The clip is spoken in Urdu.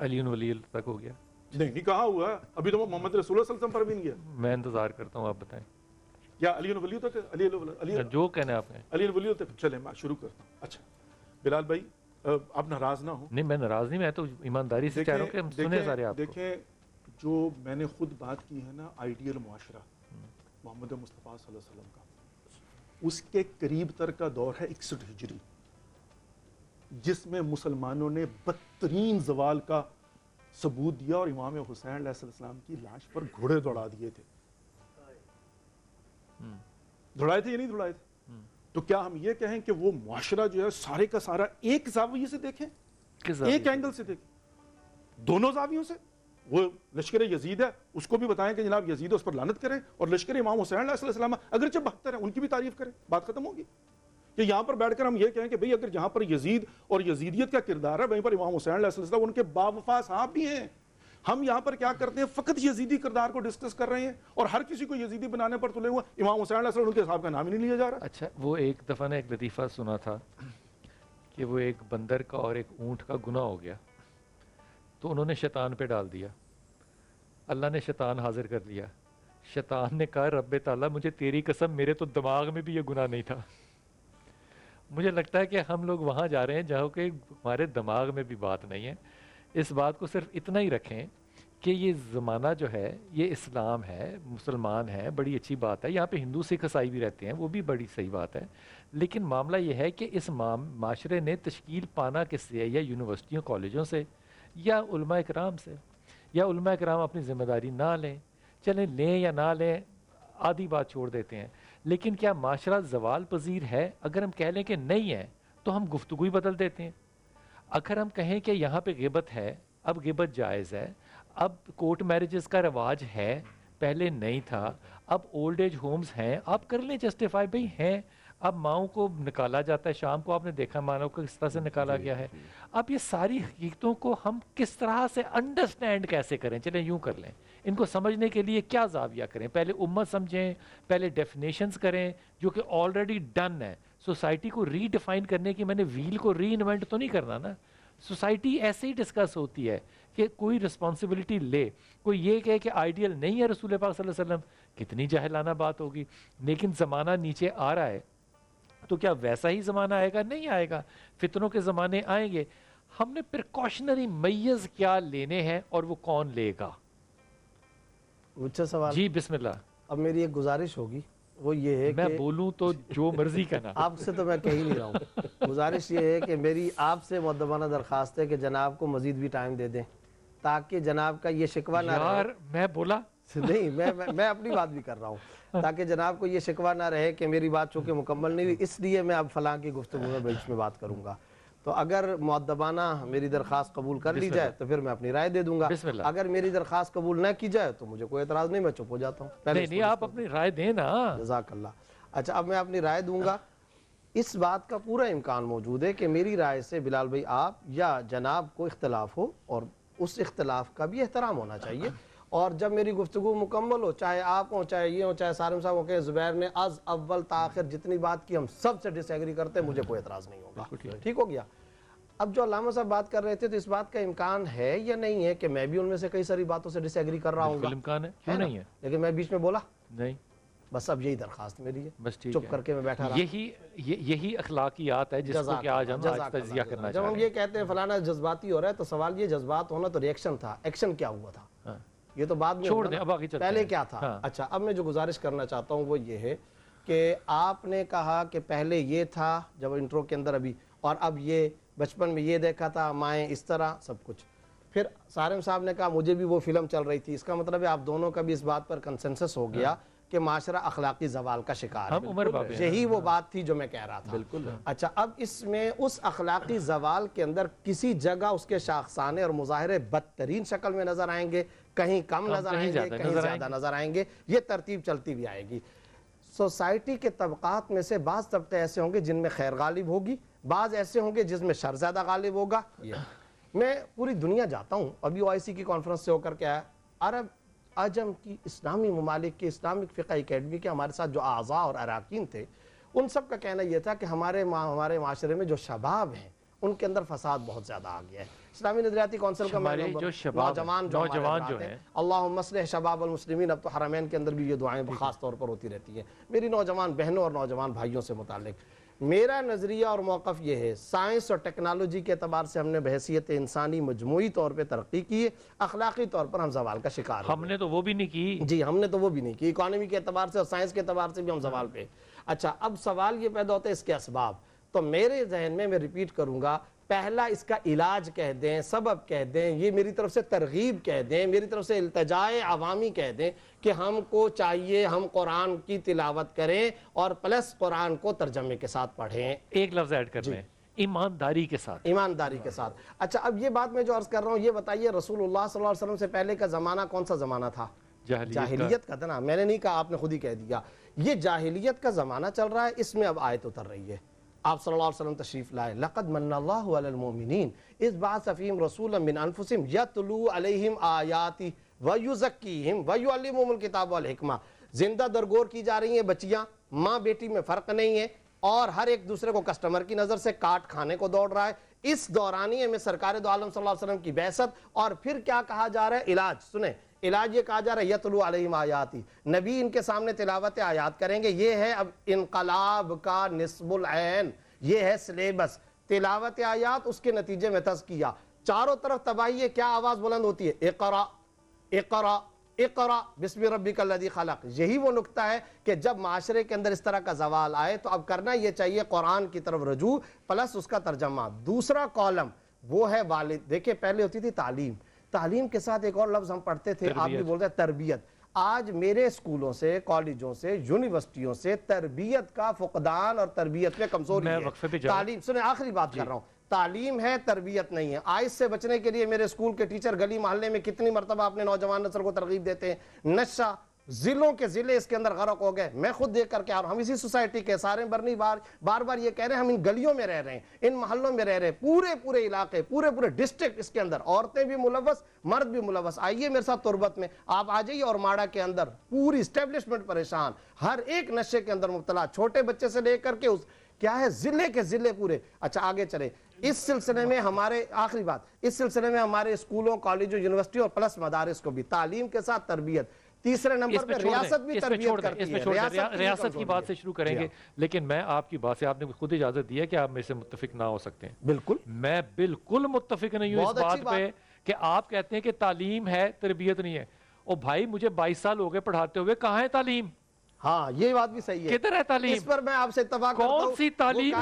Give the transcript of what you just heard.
علی ولی تک ہو گیا؟ نہیں کہاں ہوا ہے ابھی تو وہ محمد رسول اللہ صلی اللہ علیہ وسلم پر بھی نہیں گیا. میں انتظار کرتا ہوں، آپ بتائیں یا علی ولی تک، علی جو کہنا ہے آپ نے. علی ولی تک. چلیں میں شروع کرتا ہوں. اچھا بلال بھائی آپ ناراض نہ ہوں. نہیں میں ناراض نہیں، میں تو ایمانداری سے چاہ رہا ہوں کہ ہم سنیں سارے آپ کو. دیکھیں جو میں نے خود بات کی ہے نا آئیڈیل معاشرہ محمد مصطفیٰ صلی اللہ علیہ وسلم کا، اس کے قریب تر کا دور ہے 61 ہجری، جس میں مسلمانوں نے بدترین زوال کا ثبوت دیا اور امام حسین علیہ السلام کی لاش پر گھوڑے دوڑا دیے تھے. دوڑائے تھے یا نہیں دوڑائے تھے؟ تو کیا ہم یہ کہیں کہ وہ معاشرہ جو ہے سارے کا سارا ایک زاویے سے دیکھیں، ایک اینگل سے دیکھیں، دونوں زاویوں سے؟ وہ لشکر یزید ہے اس کو بھی بتائیں کہ جناب یزید اس پر لعنت کریں، اور لشکر امام حسین علیہ السلام اگرچہ 72 ہیں ان کی بھی تعریف کریں، بات ختم ہوگی. کہ یہاں پر بیٹھ کر ہم یہ کہیں کہ بھئی اگر جہاں پر یزید اور یزیدیت کا کردار ہے وہیں پر امام حسین علیہ السلام ان کے باوفا صاحب بھی ہیں. ہم یہاں پر کیا کرتے ہیں، فقط یزیدی کردار کو ڈسکس کر رہے ہیں اور ہر کسی کو یزیدی بنانے پر تلے ہوئے. امام حسین علیہ السلام ان کے صاحب کا نام ہی نہیں لیا جا رہا. اچھا وہ ایک دفعہ نے ایک لطیفہ سنا تھا کہ وہ ایک بندر کا اور ایک اونٹ کا گناہ ہو گیا تو انہوں نے شیطان پہ ڈال دیا. اللہ نے شیطان حاضر کر لیا. شیطان نے کہا رب تعالیٰ مجھے تیری قسم میرے تو دماغ میں بھی یہ گناہ نہیں تھا. مجھے لگتا ہے کہ ہم لوگ وہاں جا رہے ہیں جہاں کہ ہمارے دماغ میں بھی بات نہیں ہے. اس بات کو صرف اتنا ہی رکھیں کہ یہ زمانہ جو ہے یہ اسلام ہے، مسلمان ہے، بڑی اچھی بات ہے. یہاں پہ ہندو سکھ عیسائی بھی رہتے ہیں، وہ بھی بڑی صحیح بات ہے. لیکن معاملہ یہ ہے کہ اس معاشرے نے تشکیل پانا کس سے ہے؟ یا یونیورسٹیوں کالجوں سے، یا علماء اکرام سے. یا علماء اکرام اپنی ذمہ داری نہ لیں، چلیں لیں یا نہ لیں آدھی بات چھوڑ دیتے ہیں. لیکن کیا معاشرہ زوال پذیر ہے؟ اگر ہم کہہ لیں کہ نہیں ہے تو ہم گفتگو ہی بدل دیتے ہیں. اگر ہم کہیں کہ یہاں پہ غیبت ہے، اب غیبت جائز ہے، اب کورٹ میرجز کا رواج ہے، پہلے نہیں تھا، اب اولڈ ایج ہومز ہیں، آپ کر لیں جسٹیفائی، بھئی ہیں. اب ماؤں کو نکالا جاتا ہے شام کو، آپ نے دیکھا ماؤں کو کس طرح سے نکالا گیا ہے. اب یہ ساری حقیقتوں کو ہم کس طرح سے انڈرسٹینڈ کیسے کریں؟ چلیں یوں کر لیں، ان کو سمجھنے کے لیے کیا زاویہ کریں؟ پہلے امت سمجھیں، پہلے ڈیفینیشنز کریں جو کہ آلریڈی ڈن ہے. سوسائٹی کو ری ڈیفائن کرنے کی میں نے ویل کو ری انوینٹ تو نہیں کرنا نا. سوسائٹی ایسے ہی ڈسکس ہوتی ہے کہ کوئی رسپانسبلٹی لے. کوئی یہ کہے کہ آئیڈیل نہیں ہے رسول پاک صلی اللہ علیہ وسلم، کتنی جاہلانہ بات ہوگی. لیکن زمانہ نیچے آ رہا ہے تو کیا ویسا ہی زمانہ آئے گا؟ نہیں آئے گا. فتنوں کے زمانے آئیں گے. ہم نے پریکاشنری میز کیا لینے ہیں اور وہ کون لے گا؟ مجھے سوال جی بسم اللہ. اب میری ایک گزارش ہوگی، وہ یہ ہے میں کہ بولوں تو جو مرضی کہنا. آپ سے تو میں کہہ ہی نہیں رہا ہوں. گزارش یہ ہے کہ میری آپ سے مؤدبانہ درخواست ہے کہ جناب کو مزید بھی ٹائم دے دیں تاکہ جناب کا یہ شکوہ نہ رہے. یار میں بولا نہیں، میں اپنی بات بھی کر رہا ہوں تاکہ جناب کو یہ شکوہ نہ رہے کہ میری بات چونکہ مکمل نہیں ہوئی اس لیے میں اب فلاں کی گفتگو میں بیچ میں بات کروں گا. تو اگر مؤدبانہ میری درخواست قبول کر لی جائے تو پھر میں اپنی رائے دے دوں گا. اگر میری درخواست قبول نہ کی جائے تو مجھے کوئی اعتراض نہیں، میں چپ ہو جاتا ہوں. نہیں آپ اپنی رائے دیں نا. جزاک اللہ. اچھا اب میں اپنی رائے دوں گا. اس بات کا پورا امکان موجود ہے کہ میری رائے سے بلال بھائی آپ یا جناب کو اختلاف ہو اور اس اختلاف کا بھی احترام ہونا چاہیے. اور جب میری گفتگو مکمل ہو، چاہے آپ ہوں، چاہے یہ ہوں، چاہے سالم صاحب ہوں کہ زبیر نے از اول تا آخر جتنی بات کی ہم سب سے ڈس ایگری کرتے ہیں، مجھے کوئی اعتراض نہیں ہوگا. ٹھیک ہو گیا. اب جو علامہ صاحب بات کر رہے تھے تو اس بات کا امکان ہے یا نہیں ہے کہ میں بھی ان میں سے کئی ساری باتوں سے ڈس ایگری کر رہا ہوں گا؟ امکان ہے، کیوں نہیں ہے؟ لیکن میں بیچ میں بولا نہیں. بس اب یہی درخواست میری ہے، بس ٹھیک چپ کر کے میں بیٹھا رہا. یہی اخلاقیات ہے جس کو کہ آج ہم آج تجزیہ کرنا چاہتے ہیں. جب ہم یہ کہتے ہیں فلانا جذباتی ہو رہا ہے تو سوال یہ جذبات ہونا تو ریئیکشن تھا، ایکشن کیا ہوا تھا یہ تو بعد میں چھوڑ دیں، اب آگے چلتے ہیں. پہلے کیا تھا؟ اچھا اب میں جو گزارش کرنا چاہتا ہوں وہ یہ ہے کہ آپ نے کہا کہ پہلے یہ تھا جب انٹرو کے اندر ابھی، اور اب یہ بچپن میں یہ دیکھا تھا مائیں اس طرح سب کچھ. پھر سارم صاحب نے کہا مجھے بھی وہ فلم چل رہی تھی. اس کا مطلب ہے آپ دونوں کا بھی اس بات پر کنسنسس ہو گیا کہ معاشرہ اخلاقی زوال کا شکار ہے. یہی وہ بات تھی جو میں کہہ رہا تھا. بالکل. اچھا اب اس میں اس اخلاقی زوال کے اندر کسی جگہ اس کے شاخسانے اور مظاہرے بدترین شکل میں نظر آئیں گے، کہیں کم نظر آئیں گے، کہیں زیادہ نظر آئیں گے. یہ ترتیب چلتی بھی آئے گی. سوسائٹی کے طبقات میں سے بعض طبقے ایسے ہوں گے جن میں خیر غالب ہوگی، بعض ایسے ہوں گے جس میں شر زیادہ غالب ہوگا. میں پوری دنیا جاتا ہوں، ابھی OIC کی کانفرنس سے ہو کر کے آیا. عرب عجم کی اسلامی ممالک کے اسلامک فقہ اکیڈمی کے ہمارے ساتھ جو اعضاء اور اراکین تھے، ان سب کا کہنا یہ تھا کہ ہمارے معاشرے میں جو شباب ہیں ان کے اندر فساد بہت زیادہ آ گیا ہے. اسلامی نظریاتی کونسل کا ہمارے ممبر، جو شباب نوجوان جو ہیں، اللہم اصلح شباب المسلمین. اب تو حرمین کے اندر بھی یہ دعائیں خاص طور پر ہوتی رہتی ہیں میری نوجوان بہنوں اور نوجوان بھائیوں سے متعلق. میرا نظریہ اور موقف یہ ہے، سائنس اور ٹیکنالوجی کے اعتبار سے ہم نے بحیثیت انسانی مجموعی طور پہ ترقی کی ہے، اخلاقی طور پر ہم زوال کا شکار ہیں. ہم نے تو وہ بھی نہیں کی. جی ہم نے تو وہ بھی نہیں کی. اکانومی کے اعتبار سے اور سائنس کے اعتبار سے بھی ہم زوال پہ. اچھا اب سوال یہ پیدا ہوتا ہے اس کے اسباب. تو میرے ذہن میں ریپیٹ کروں گا، پہلا اس کا علاج کہہ دیں، سبب کہہ دیں، یہ میری طرف سے ترغیب کہہ دیں، میری طرف سے التجائے عوامی کہہ دیں کہ ہم کو چاہیے ہم قرآن کی تلاوت کریں اور پلس قرآن کو ترجمے کے ساتھ پڑھیں. ایک لفظ ایڈ کر لیں، ایمانداری کے ساتھ. ایمانداری کے ساتھ. اچھا اب یہ بات میں جو عرض کر رہا ہوں، یہ بتائیے رسول اللہ صلی اللہ علیہ وسلم سے پہلے کا زمانہ کون سا زمانہ تھا؟ جاہلیت کا تھا نا. میں نے نہیں کہا، آپ نے خود ہی کہہ دیا. یہ جاہلیت کا زمانہ چل رہا ہے، اس میں اب آیت اتر رہی ہے. آپ صلی اللہ علیہ وسلم تشریف لائے. لقد من اللہ علی المؤمنین اذ بعث فیہم رسولا من انفسہم یتلو علیہم آیاتہ ویزکیہم ویعلمہم الکتاب والحکمہ. زندہ درگور کی جا رہی ہیں بچیاں، ماں بیٹی میں فرق نہیں ہے، اور ہر ایک دوسرے کو کسٹمر کی نظر سے کاٹ کھانے کو دوڑ رہا ہے. اس دورانیے میں سرکار دو عالم صلی اللہ علیہ وسلم کی بعثت، اور پھر کیا کہا جا رہا ہے؟ علاج سنیں. علاج یہ کہا جا رہا ہے یتلو علیہم آیاتی، نبی ان کے سامنے تلاوت آیات کریں گے. یہ ہے اب انقلاب کا نصب العین، یہ ہے سلیبس. تلاوت آیات، اس کے نتیجے میں تزکیہ. چاروں طرف تباہی ہے، کیا آواز بلند ہوتی ہے؟ اقرا اقرا اقرا بسم ربک الذی خلق. یہی وہ نقطہ ہے کہ جب معاشرے کے اندر اس طرح کا زوال آئے تو اب کرنا یہ چاہیے قرآن کی طرف رجوع پلس اس کا ترجمہ. دوسرا کالم وہ ہے والد. دیکھیں پہلے ہوتی تھی تعلیم، تعلیم کے ساتھ ایک اور لفظ ہم پڑھتے تھے، آپ بھی بولتے ہیں تربیت. آج میرے اسکولوں سے، کالجوں سے، یونیورسٹیوں سے تربیت کا فقدان اور تربیت میں کمزوری ہے. تعلیم سنیں، آخری بات کر رہا ہوں، تعلیم ہے تربیت نہیں ہے. آئس سے بچنے کے لیے میرے اسکول کے ٹیچر گلی محلے میں کتنی مرتبہ اپنے نوجوان نسل کو ترغیب دیتے ہیں. نشہ ضلعوں کے ضلع اس کے اندر غرق ہو گئے. میں خود دیکھ کر کے آ رہا ہوں، ہم اسی سوسائٹی کے سارے برنی بار بار یہ کہہ رہے ہیں ہم ان گلیوں میں رہ رہے ہیں، ان محلوں میں رہ رہے ہیں، پورے علاقے، پورے ڈسٹرکٹ اس کے اندر عورتیں بھی ملوث، مرد بھی ملوث. آئیے میرے ساتھ تربت میں آپ آ جائیے، اور ماڑا کے اندر پوری اسٹیبلشمنٹ پریشان، ہر ایک نشے کے اندر مبتلا، چھوٹے بچے سے لے کر کے اس کیا ہے ضلع کے ضلع پورے. اچھا آگے چلے. اس سلسلے میں ہمارے آخری بات، اس سلسلے میں ہمارے اسکولوں، کالجوں، یونیورسٹی اور پلس مدارس کو بھی تعلیم کے ساتھ تربیت. تیسرے نمبر پہ ریاست بھی تربیت کرتی ہے. ریاست کی بات سے شروع کریں گے، لیکن میں آپ کی بات سے، آپ نے خود اجازت دی ہے کہ آپ میرے سے متفق نہ ہو سکتے ہیں. بالکل میں بالکل متفق نہیں ہوں اس بات پہ کہ آپ کہتے ہیں کہ تعلیم ہے تربیت نہیں ہے. او بھائی مجھے 22 سال ہو گئے پڑھاتے ہوئے، کہاں ہے تعلیم؟ ہاں یہ بات بھی صحیح ہے. کدھر ہے تعلیم؟ اس پر میں آپ سے اتفاق کرتا ہوں. کون سی تعلیم؟